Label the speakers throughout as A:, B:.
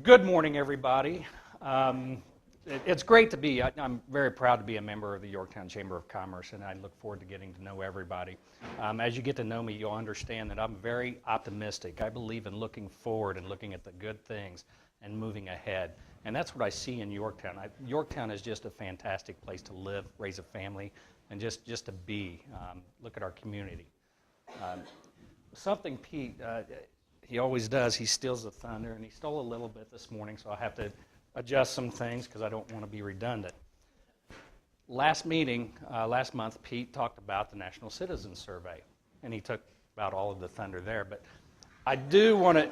A: Good morning, everybody. It's great to be, I'm very proud to be a member of the Yorktown Chamber of Commerce, and I look forward to getting to know everybody. As you get to know me, you'll understand that I'm very optimistic. I believe in looking forward and looking at the good things and moving ahead. And that's what I see in Yorktown. Yorktown is just a fantastic place to live, raise a family, and just to be. Look at our community. Something Pete, he always does, he steals the thunder, and he stole a little bit this morning, so I'll have to adjust some things because I don't want to be redundant. Last month, Pete talked about the National Citizen Survey, and he took about all of the thunder there, but I do want to,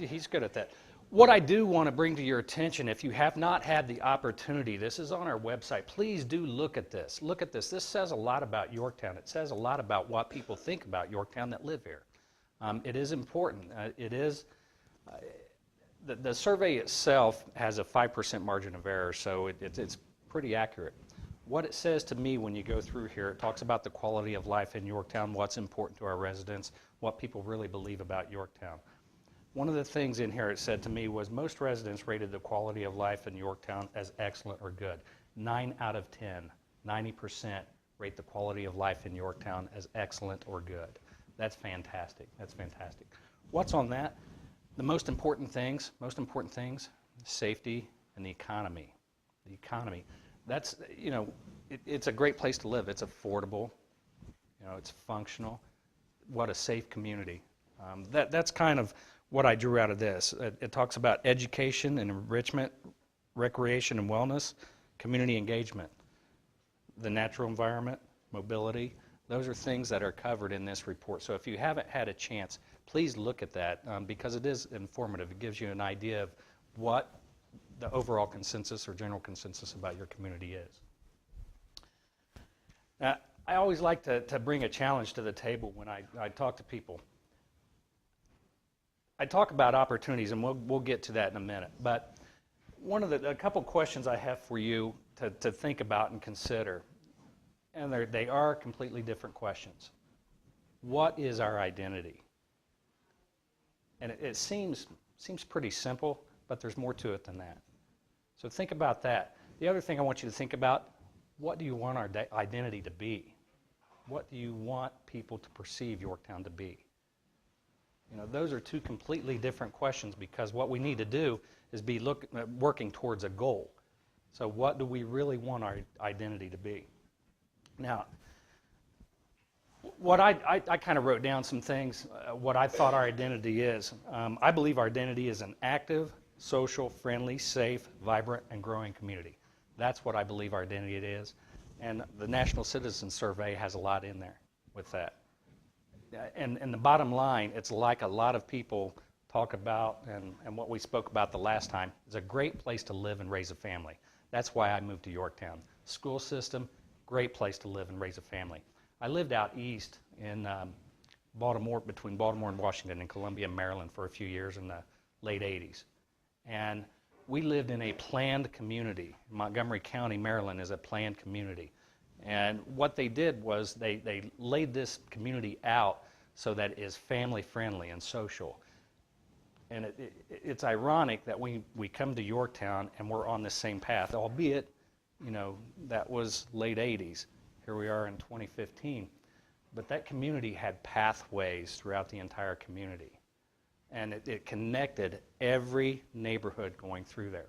A: he's good at that. What I do want to bring to your attention, if you have not had the opportunity, this is on our website, please do look at this. Look at this. This says a lot about Yorktown. It says a lot about what people think about Yorktown that live here. It is important. The survey itself has a 5% margin of error, so it's pretty accurate. What it says to me when you go through here, it talks about the quality of life in Yorktown, what's important to our residents, what people really believe about Yorktown. One of the things in here it said to me was most residents rated the quality of life in Yorktown as excellent or good. 9 out of 10, 90% rate the quality of life in Yorktown as excellent or good. That's fantastic. That's fantastic. What's on that? The most important things, safety and the economy. The economy. That's, it's a great place to live. It's affordable. It's functional. What a safe community. That's kind of what I drew out of this. It talks about education and enrichment, recreation and wellness, community engagement, the natural environment, mobility. Those are things that are covered in this report. So if you haven't had a chance, please look at that because it is informative. It gives you an idea of what the overall consensus or general consensus about your community is. Now, I always like to bring a challenge to the table when I talk to people. I talk about opportunities, and we'll get to that in a minute. But a couple questions I have for you to think about and consider. And they are completely different questions. What is our identity? And it seems pretty simple, but there's more to it than that. So think about that. The other thing I want you to think about, what do you want our identity to be? What do you want people to perceive Yorktown to be? Those are two completely different questions because what we need to do is be working towards a goal. So what do we really want our identity to be? Now, what I kind of wrote down some things, what I thought our identity is. I believe our identity is an active, social, friendly, safe, vibrant, and growing community. That's what I believe our identity is. And the National Citizen Survey has a lot in there with that. And the bottom line, it's like a lot of people talk about, and what we spoke about the last time, is a great place to live and raise a family. That's why I moved to Yorktown. School system, great place to live and raise a family. I lived out east in Baltimore, between Baltimore and Washington, in Columbia, Maryland, for a few years in the late 80s. And we lived in a planned community. Montgomery County, Maryland is a planned community. And what they did was they laid this community out so that it is family friendly and social. And it's ironic that we come to Yorktown and we're on the same path, albeit that was late 80s. Here we are in 2015. But that community had pathways throughout the entire community. And it connected every neighborhood going through there.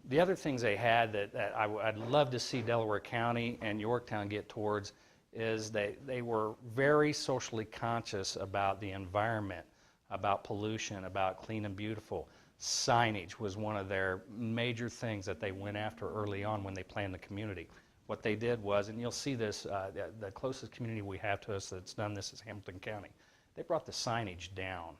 A: The other things they had that I'd love to see Delaware County and Yorktown get towards is they were very socially conscious about the environment, about pollution, about clean and beautiful. Signage was one of their major things that they went after early on when they planned the community. What they did was, and you'll see this, the closest community we have to us that's done this is Hamilton County. They brought the signage down.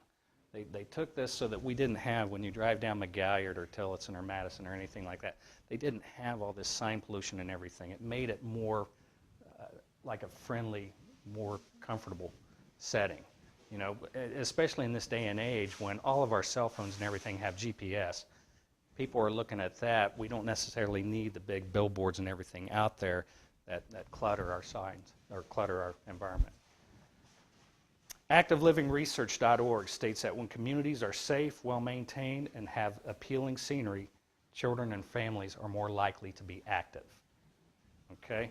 A: They took this so that we didn't have, when you drive down McGalliard or Tillotson or Madison or anything like that, they didn't have all this sign pollution and everything. It made it more like a friendly, more comfortable setting. Especially in this day and age when all of our cell phones and everything have GPS. People are looking at that. We don't necessarily need the big billboards and everything out there that clutter our signs or clutter our environment. ActiveLivingResearch.org states that when communities are safe, well-maintained, and have appealing scenery, children and families are more likely to be active. Okay?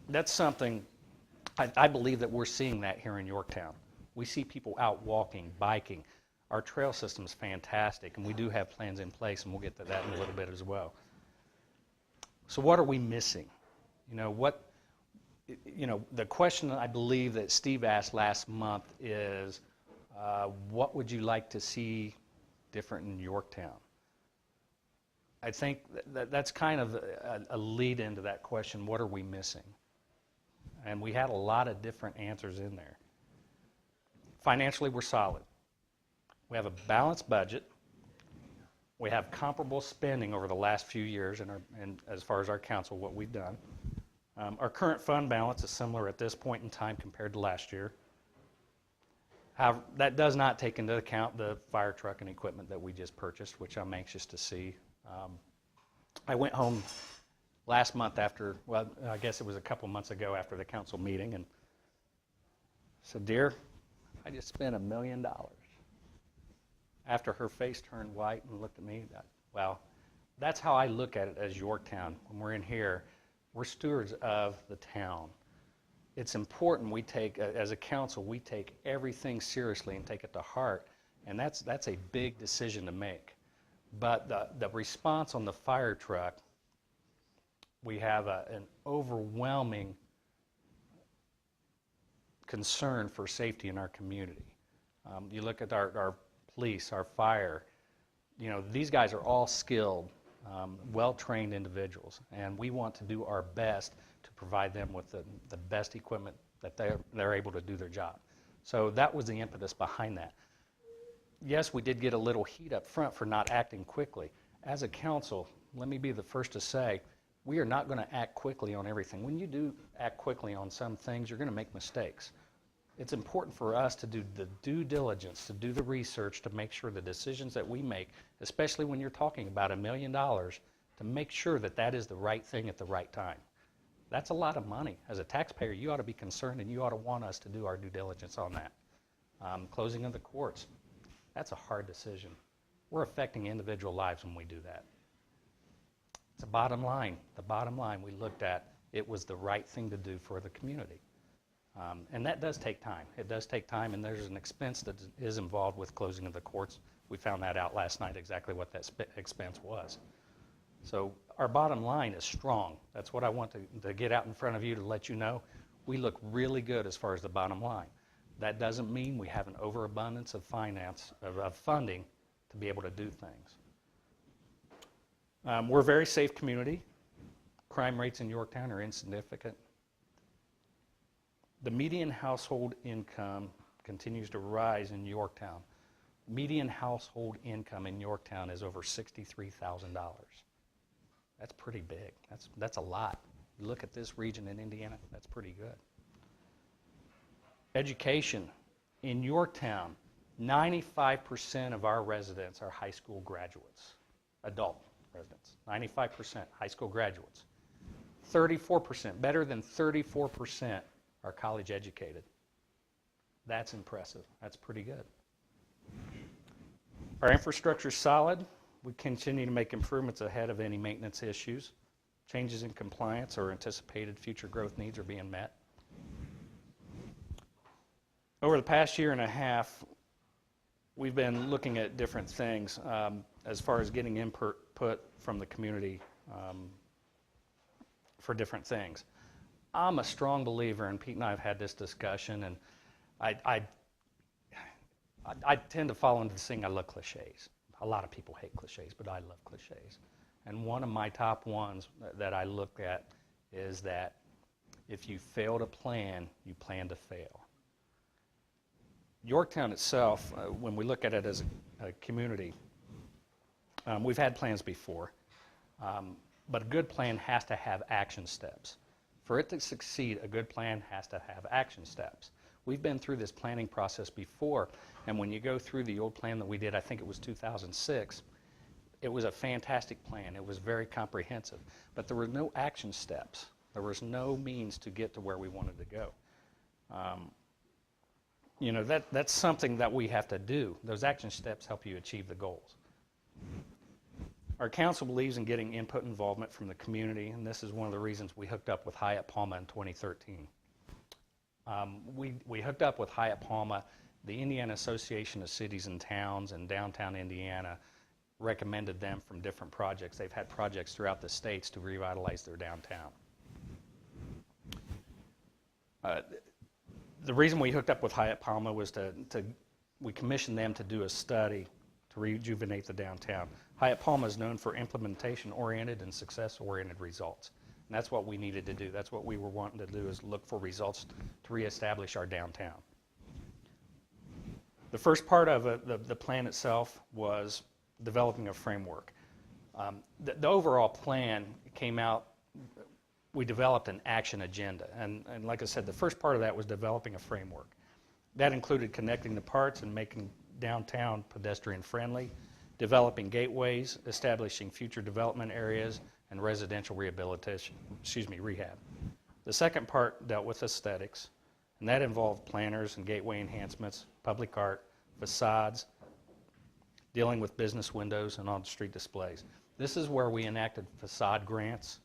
A: That's something, I believe that we're seeing that here in Yorktown. We see people out walking, biking. Our trail system is fantastic, and we do have plans in place, and we'll get to that in a little bit as well. So what are we missing? The question I believe that Steve asked last month is, what would you like to see different in Yorktown? I think that's kind of a lead into that question, what are we missing? And we had a lot of different answers in there. Financially, we're solid. We have a balanced budget. We have comparable spending over the last few years, and as far as our council, what we've done. Our current fund balance is similar at this point in time compared to last year. However, that does not take into account the fire truck and equipment that we just purchased, which I'm anxious to see. I went home last month after, well, I guess it was a couple months ago after the council meeting, and said, "Dear, I just spent $1 million." After her face turned white and looked at me, well, that's how I look at it as Yorktown. When we're in here, we're stewards of the town. It's important we take, as a council, we take everything seriously and take it to heart, and that's a big decision to make. But the response on the fire truck, we have an overwhelming concern for safety in our community. You look at our police, our fire, these guys are all skilled, well-trained individuals, and we want to do our best to provide them with the best equipment that they're able to do their job. So that was the impetus behind that. Yes, we did get a little heat up front for not acting quickly. As a council, let me be the first to say, we are not going to act quickly on everything. When you do act quickly on some things, you're going to make mistakes. It's important for us to do the due diligence, to do the research, to make sure the decisions that we make, especially when you're talking about $1 million, to make sure that that is the right thing at the right time. That's a lot of money. As a taxpayer, you ought to be concerned and you ought to want us to do our due diligence on that. Closing of the courts, that's a hard decision. We're affecting individual lives when we do that. It's a bottom line. The bottom line we looked at, it was the right thing to do for the community. And that does take time. It does take time, and there's an expense that is involved with closing of the courts. We found that out last night, exactly what that expense was. So our bottom line is strong. That's what I want to get out in front of you to let you know. We look really good as far as the bottom line. That doesn't mean we have an overabundance of funding to be able to do things. We're a very safe community. Crime rates in Yorktown are insignificant. The median household income continues to rise in Yorktown. Median household income in Yorktown is over $63,000. That's pretty big. That's a lot. You look at this region in Indiana, that's pretty good. Education. In Yorktown, 95% of our residents are high school graduates, adult residents. 95% high school graduates. 34%, better than 34%, are college educated. That's impressive. That's pretty good. Our infrastructure is solid. We continue to make improvements ahead of any maintenance issues. Changes in compliance or anticipated future growth needs are being met. Over the past year and a half, we've been looking at different things as far as getting input from the community for different things. I'm a strong believer, and Pete and I have had this discussion, and I tend to fall into this thing, I love cliches. A lot of people hate cliches, but I love cliches. And one of my top ones that I look at is that if you fail to plan, you plan to fail. Yorktown itself, when we look at it as a community, we've had plans before, but a good plan has to have action steps. For it to succeed, a good plan has to have action steps. We've been through this planning process before, and when you go through the old plan that we did, I think it was 2006, it was a fantastic plan. It was very comprehensive, but there were no action steps. There was no means to get to where we wanted to go. You know, that's something that we have to do. Those action steps help you achieve the goals. Our council believes in getting input and involvement from the community, and this is one of the reasons we hooked up with Hyatt Palma in 2013. We hooked up with Hyatt Palma. The Indiana Association of Cities and Towns in downtown Indiana recommended them from different projects. They've had projects throughout the states to revitalize their downtown. The reason we hooked up with Hyatt Palma was we commissioned them to do a study to rejuvenate the downtown. Hyatt Palma is known for implementation-oriented and success-oriented results. And that's what we needed to do. That's what we were wanting to do, is look for results to reestablish our downtown. The first part of the plan itself was developing a framework. The overall plan came out, we developed an action agenda. And like I said, the first part of that was developing a framework. That included connecting the parts and making downtown pedestrian friendly, developing gateways, establishing future development areas, and residential rehabilitation, rehab. The second part dealt with aesthetics, and that involved planters and gateway enhancements, public art, facades, dealing with business windows and on-street displays. This is where we enacted facade grants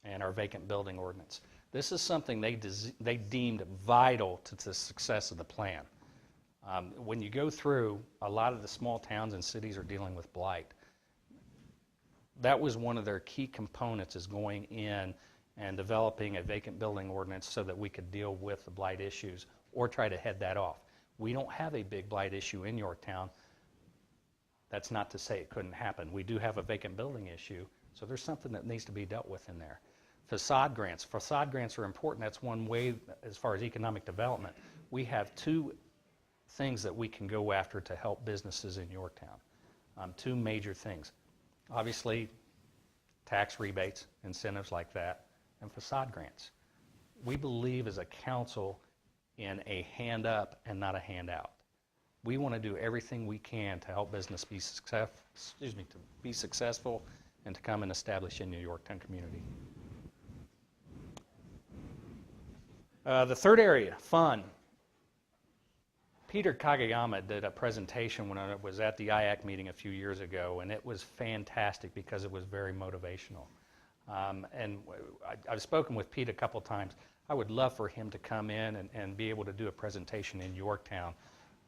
A: and our vacant building ordinance. This is something they deemed vital to the success of the plan. When you go through, a lot of the small towns and cities are dealing with blight. That was one of their key components, is going in and developing a vacant building ordinance so that we could deal with the blight issues or try to head that off. We don't have a big blight issue in Yorktown. That's not to say it couldn't happen. We do have a vacant building issue, so there's something that needs to be dealt with in there. Facade grants. Facade grants are important. That's one way as far as economic development. We have two things that we can go after to help businesses in Yorktown. Two major things. Obviously, tax rebates, incentives like that, and facade grants. We believe as a council in a hand up and not a handout. We want to do everything we can to help business be successful and to come and establish in the Yorktown community. The third area, fun. Peter Kageyama did a presentation when I was at the IAC meeting a few years ago, and it was fantastic because it was very motivational. And I've spoken with Pete a couple times. I would love for him to come in and be able to do a presentation in Yorktown.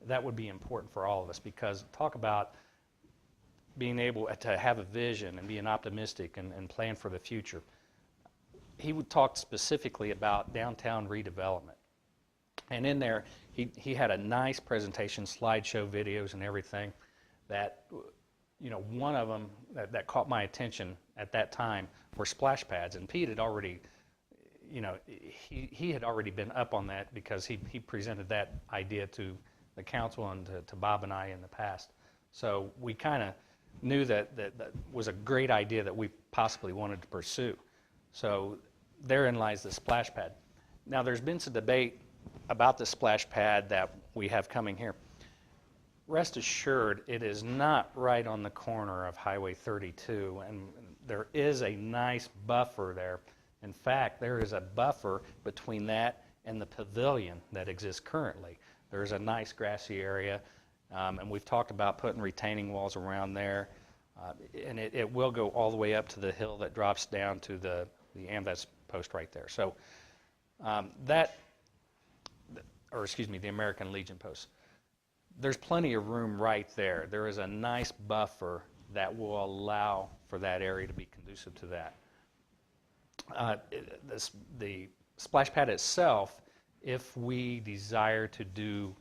A: That would be important for all of us, because talk about being able to have a vision and being optimistic and plan for the future. He would talk specifically about downtown redevelopment. And in there, he had a nice presentation, slideshow videos and everything that, you know, one of them that caught my attention at that time were splash pads. And Pete had already, you know, he had already been up on that because he presented that idea to the council and to Bob and I in the past. So we kind of knew that was a great idea that we possibly wanted to pursue. So therein lies the splash pad. Now, there's been some debate about the splash pad that we have coming here. Rest assured, it is not right on the corner of Highway 32, and there is a nice buffer there. In fact, there is a buffer between that and the pavilion that exists currently. There's a nice grassy area, and we've talked about putting retaining walls around there, and it will go all the way up to the hill that drops down to the AMVETS post right there. So the American Legion post. There's plenty of room right there. There is a nice buffer that will allow for that area to be conducive to that. The splash pad itself, if we desire to do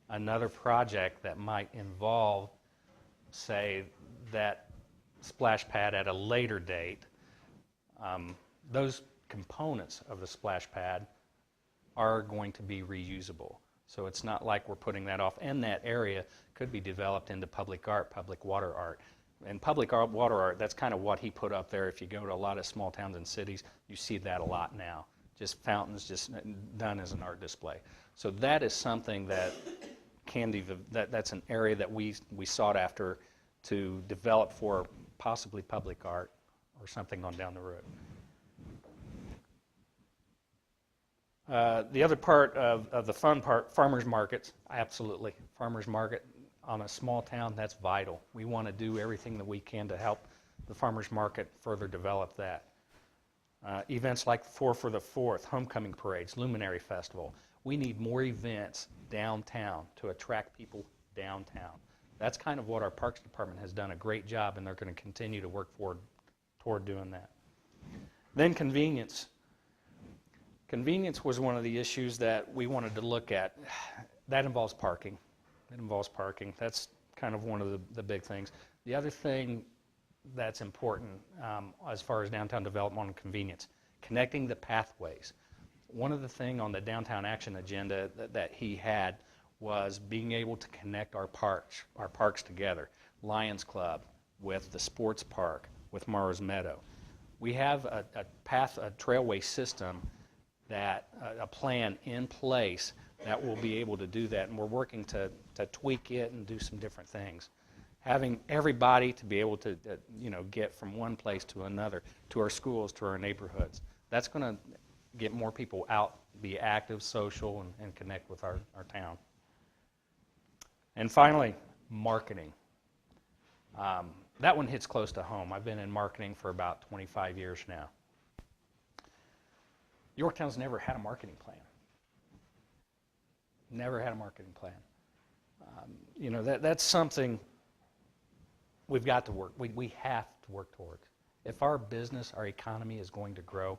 A: another project that might involve, say, that splash pad at a later date, those components of the splash pad are going to be reusable. So it's not like we're putting that off. And that area could be developed into public art, public water art. And public art, water art, that's kind of what he put up there. If you go to a lot of small towns and cities, you see that a lot now. Just fountains just done as an art display. So that is something that that's an area that we sought after to develop for possibly public art or something on down the road. The other part of the fun part, farmers markets, absolutely. Farmers market on a small town, that's vital. We want to do everything that we can to help the farmers market further develop that. Events like 4 for the 4th, homecoming parades, luminary festival. We need more events downtown to attract people downtown. That's kind of what our Parks Department has done a great job, and they're going to continue to work toward doing that. Then convenience. Convenience was one of the issues that we wanted to look at. That involves parking. That's kind of one of the big things. The other thing that's important as far as downtown development and convenience, connecting the pathways. One of the things on the downtown action agenda that he had was being able to connect our parks together. Lions Club with the sports park, with Morrow's Meadow. We have a trailway system, a plan in place that will be able to do that, and we're working to tweak it and do some different things. Having everybody to be able to get from one place to another, to our schools, to our neighborhoods. That's going to get more people out, be active, social, and connect with our town. And finally, marketing. That one hits close to home. I've been in marketing for about 25 years now. Yorktown's never had a marketing plan. Never had a marketing plan. That's something we've got to work. We have to work towards. If our business, our economy is going to grow,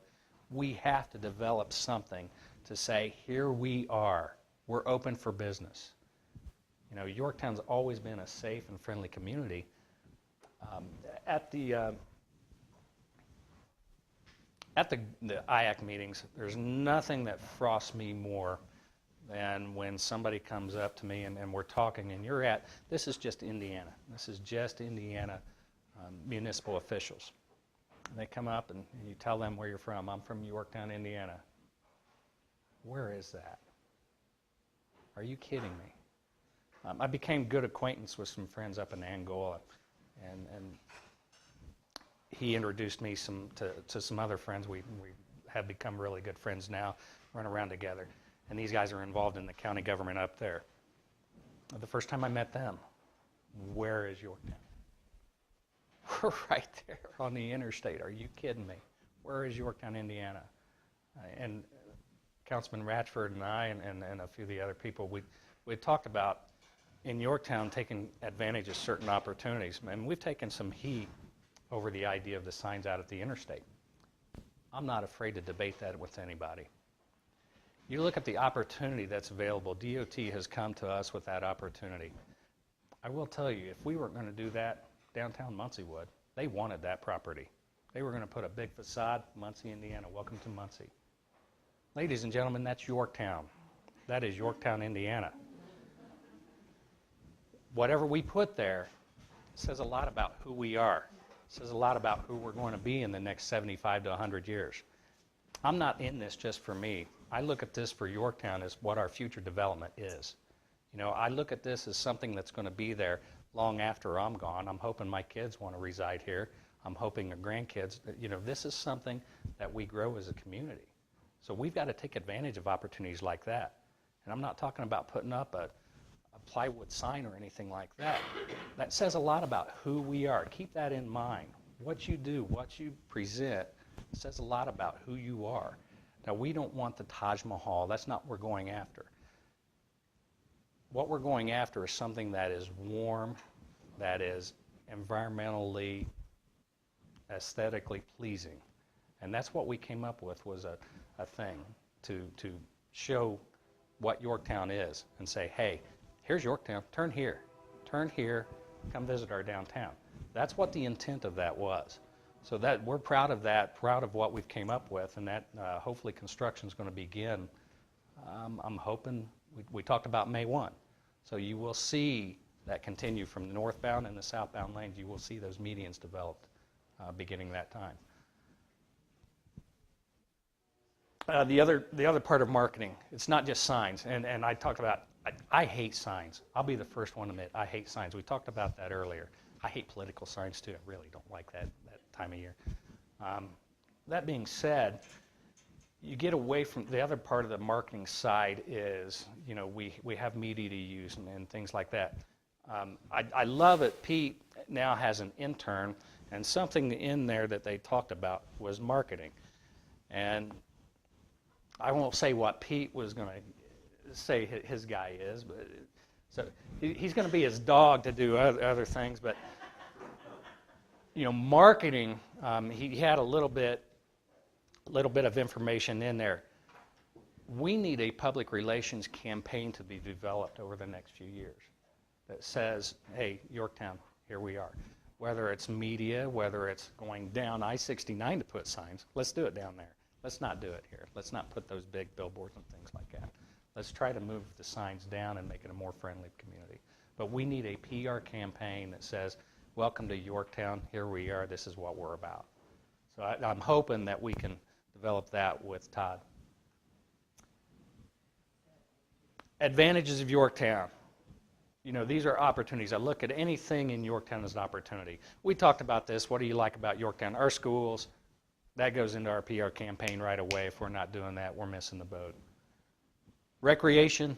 A: we have to develop something to say, here we are. We're open for business. Yorktown's always been a safe and friendly community. At the IAC meetings, there's nothing that frosts me more than when somebody comes up to me and we're talking, and this is just Indiana. This is just Indiana municipal officials. And they come up and you tell them where you're from. I'm from Yorktown, Indiana. Where is that? Are you kidding me? I became good acquaintance with some friends up in Angola, and he introduced me to some other friends. We have become really good friends now, run around together. And these guys are involved in the county government up there. The first time I met them, where is Yorktown? We're right there on the interstate. Are you kidding me? Where is Yorktown, Indiana? And Councilman Ratchford and I and a few of the other people, we talked about in Yorktown taking advantage of certain opportunities. And we've taken some heat over the idea of the signs out at the interstate. I'm not afraid to debate that with anybody. You look at the opportunity that's available. DOT has come to us with that opportunity. I will tell you, if we weren't going to do that, downtown Muncie would. They wanted that property. They were going to put a big facade, Muncie, Indiana. Welcome to Muncie. Ladies and gentlemen, that's Yorktown. That is Yorktown, Indiana. Whatever we put there says a lot about who we are. It says a lot about who we're going to be in the next 75 to 100 years. I'm not in this just for me. I look at this for Yorktown as what our future development is. I look at this as something that's going to be there long after I'm gone. I'm hoping my kids want to reside here. I'm hoping their grandkids. This is something that we grow as a community. So we've got to take advantage of opportunities like that. And I'm not talking about putting up a plywood sign or anything like that. That says a lot about who we are. Keep that in mind. What you do, what you present, says a lot about who you are. Now, we don't want the Taj Mahal. That's not what we're going after. What we're going after is something that is warm, that is environmentally, aesthetically pleasing. And that's what we came up with, was a thing to show what Yorktown is and say, hey, here's Yorktown, turn here, come visit our downtown. That's what the intent of that was. So that we're proud of that, proud of what we've came up with, and that hopefully construction is going to begin. I'm hoping, we talked about May 1. So you will see that continue from the northbound and the southbound lanes. You will see those medians developed beginning that time. The other part of marketing, it's not just signs. And I talked about, I hate signs. I'll be the first one to admit I hate signs. We talked about that earlier. I hate political signs too. I really don't like that time of year. That being said, you get away from the other part of the marketing side is, you know, we have media to use and things like that. I love it. Pete now has an intern, and something in there that they talked about was marketing. And I won't say what Pete was going to say his guy is, but so he's going to be his dog to do other things. But you know, marketing, he had a little bit of information in there. We need a public relations campaign to be developed over the next few years that says, hey, Yorktown, here we are. Whether it's media, whether it's going down I-69 to put signs, let's do it down there. Let's not do it here. Let's not put those big billboards and things like that. Let's try to move the signs down and make it a more friendly community. But we need a PR campaign that says, welcome to Yorktown, here we are, this is what we're about. So I'm hoping that we can develop that with Todd. Advantages of Yorktown. You know, these are opportunities. I look at anything in Yorktown as an opportunity. We talked about this. What do you like about Yorktown? Our schools, that goes into our PR campaign right away. If we're not doing that, we're missing the boat. Recreation,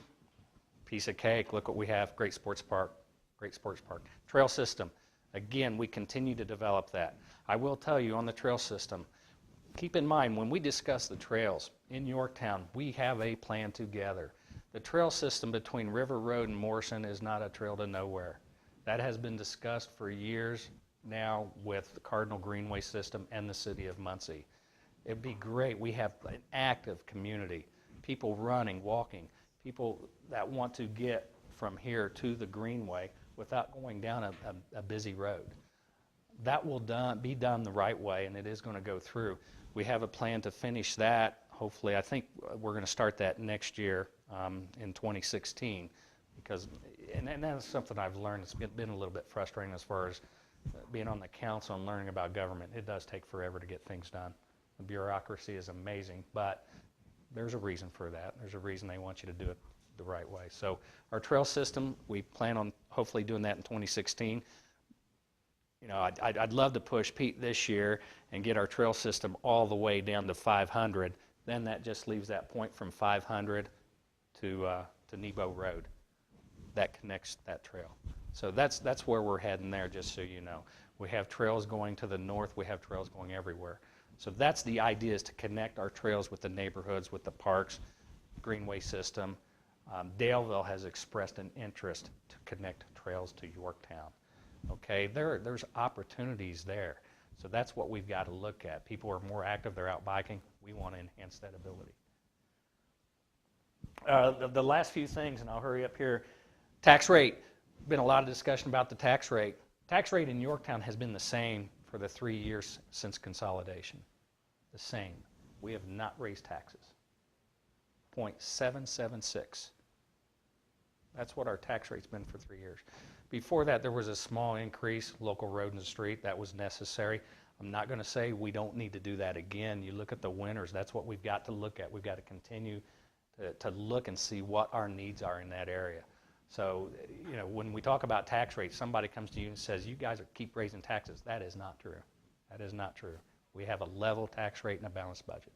A: piece of cake. Look what we have. Great sports park. Great sports park. Trail system. Again, we continue to develop that. I will tell you on the trail system, keep in mind when we discuss the trails in Yorktown, we have a plan together. The trail system between River Road and Morrison is not a trail to nowhere. That has been discussed for years now with the Cardinal Greenway system and the city of Muncie. It'd be great. We have an active community, people running, walking, people that want to get from here to the Greenway without going down a busy road. That will be done the right way, and it is going to go through. We have a plan to finish that. Hopefully, I think we're going to start that next year in 2016, because, and that's something I've learned. It's been a little bit frustrating as far as being on the council and learning about government. It does take forever to get things done. The bureaucracy is amazing, but there's a reason for that. There's a reason they want you to do it the right way. So our trail system, we plan on hopefully doing that in 2016. You know, I'd love to push Pete this year and get our trail system all the way down to 500. Then that just leaves that point from 500 to Nebo Road that connects that trail. So that's where we're heading there, just so you know. We have trails going to the north. We have trails going everywhere. So that's the idea, is to connect our trails with the neighborhoods, with the parks, greenway system. Daleville has expressed an interest to connect trails to Yorktown. Okay, there's opportunities there. So that's what we've got to look at. People are more active, they're out biking. We want to enhance that ability. The last few things, and I'll hurry up here. Tax rate. Been a lot of discussion about the tax rate. Tax rate in Yorktown has been the same for the 3 years since consolidation. The same. We have not raised taxes. 0.776. That's what our tax rate's been for 3 years. Before that, there was a small increase, local road and street. That was necessary. I'm not going to say we don't need to do that again. You look at the winters. That's what we've got to look at. We've got to continue to look and see what our needs are in that area. So, you know, when we talk about tax rates, somebody comes to you and says, you guys keep raising taxes. That is not true. That is not true. We have a level tax rate and a balanced budget.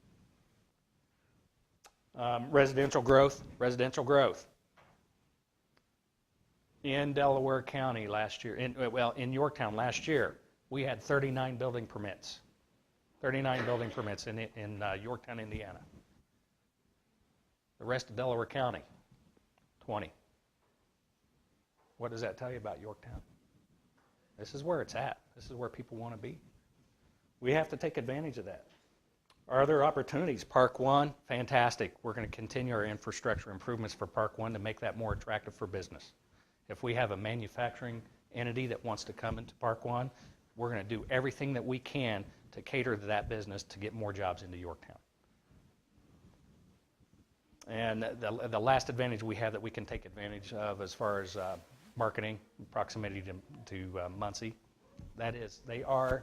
A: Residential growth. In Delaware County last year, in Yorktown last year, we had 39 building permits. 39 building permits in Yorktown, Indiana. The rest of Delaware County, 20. What does that tell you about Yorktown? This is where it's at. This is where people want to be. We have to take advantage of that. Are there opportunities? Park 1, fantastic. We're going to continue our infrastructure improvements for Park 1 to make that more attractive for business. If we have a manufacturing entity that wants to come into Park 1, we're going to do everything that we can to cater to that business to get more jobs into Yorktown. And the last advantage we have that we can take advantage of as far as marketing, proximity to Muncie, that is, they are,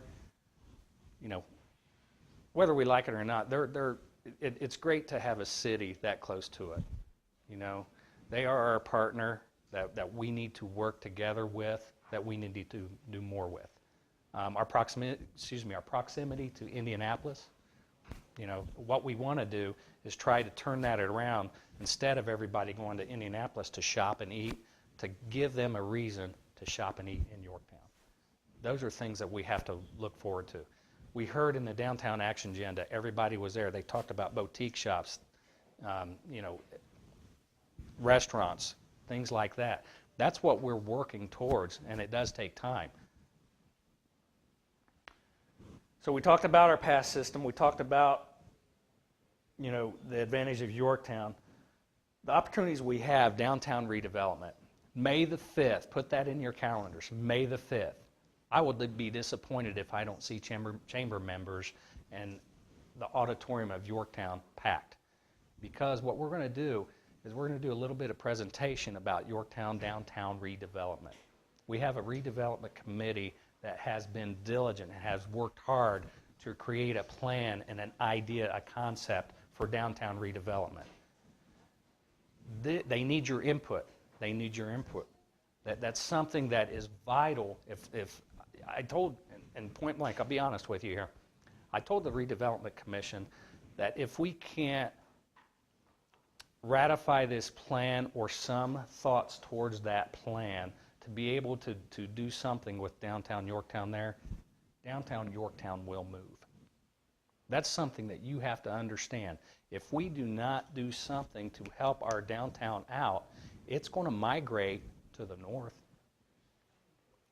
A: you know, whether we like it or not, it's great to have a city that close to it. You know, they are our partner that we need to work together with, that we need to do more with. Our proximity to Indianapolis, You know, what we want to do is try to turn that around. Instead of everybody going to Indianapolis to shop and eat, to give them a reason to shop and eat in Yorktown. Those are things that we have to look forward to. We heard in the Downtown Action Agenda, everybody was there. They talked about boutique shops, you know, restaurants, things like that. That's what we're working towards, and it does take time. So we talked about our pass system. We talked about, you know, the advantage of Yorktown. The opportunities we have, downtown redevelopment. May the 5th, put that in your calendars, May the 5th. I would be disappointed if I don't see chamber members and the auditorium of Yorktown packed. Because what we're going to do is we're going to do a little bit of presentation about Yorktown downtown redevelopment. We have a redevelopment committee that has been diligent and has worked hard to create a plan and an idea, a concept for downtown redevelopment. They need your input. They need your input. That's something that is vital. If I told, and point blank, I'll be honest with you here, I told the Redevelopment Commission that if we can't ratify this plan or some thoughts towards that plan to be able to do something with downtown Yorktown there, downtown Yorktown will move. That's something that you have to understand. If we do not do something to help our downtown out, it's going to migrate to the north.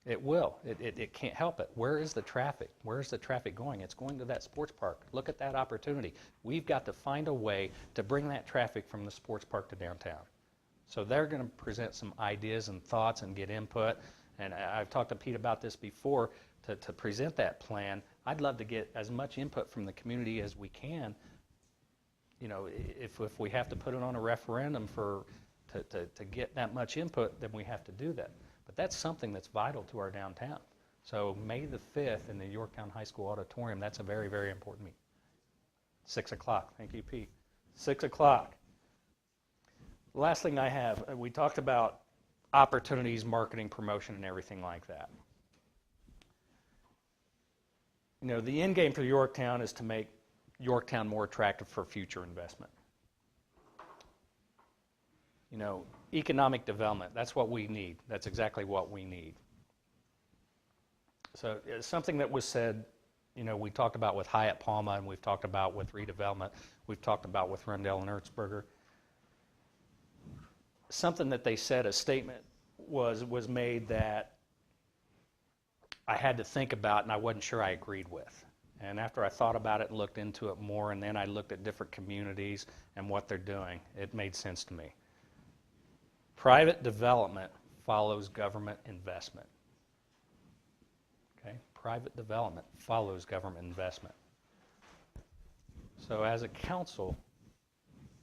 A: It will. It can't help it. Where is the traffic? Where is the traffic going? It's going to that sports park. Look at that opportunity. We've got to find a way to bring that traffic from the sports park to downtown. So they're going to present some ideas and thoughts and get input. And I've talked to Pete about this before. To present that plan, I'd love to get as much input from the community as we can. You know, if we have to put it on a referendum to get that much input, then we have to do that. But that's something that's vital to our downtown. So May the 5th in the Yorktown High School Auditorium, that's a very, very important meeting. 6 o'clock. Thank you, Pete. 6 o'clock. The last thing I have, we talked about opportunities, marketing, promotion, and everything like that. You know, the end game for Yorktown is to make Yorktown more attractive for future investment. You know, economic development, that's what we need. That's exactly what we need. So something that was said, you know, we talked about with Hyatt Palma, and we've talked about with redevelopment, we've talked about with Rundell and Ertzberger. Something that they said, a statement was made that I had to think about and I wasn't sure I agreed with. And after I thought about it and looked into it more, and then I looked at different communities and what they're doing, it made sense to me. Private development follows government investment. Okay? Private development follows government investment. So as a council,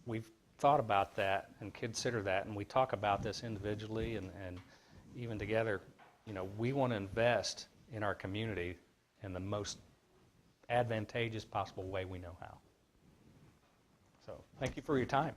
A: we've thought about that and consider that, and we talk about this individually and even together. You know, we want to invest in our community in the most advantageous possible way we know how. So thank you for your time.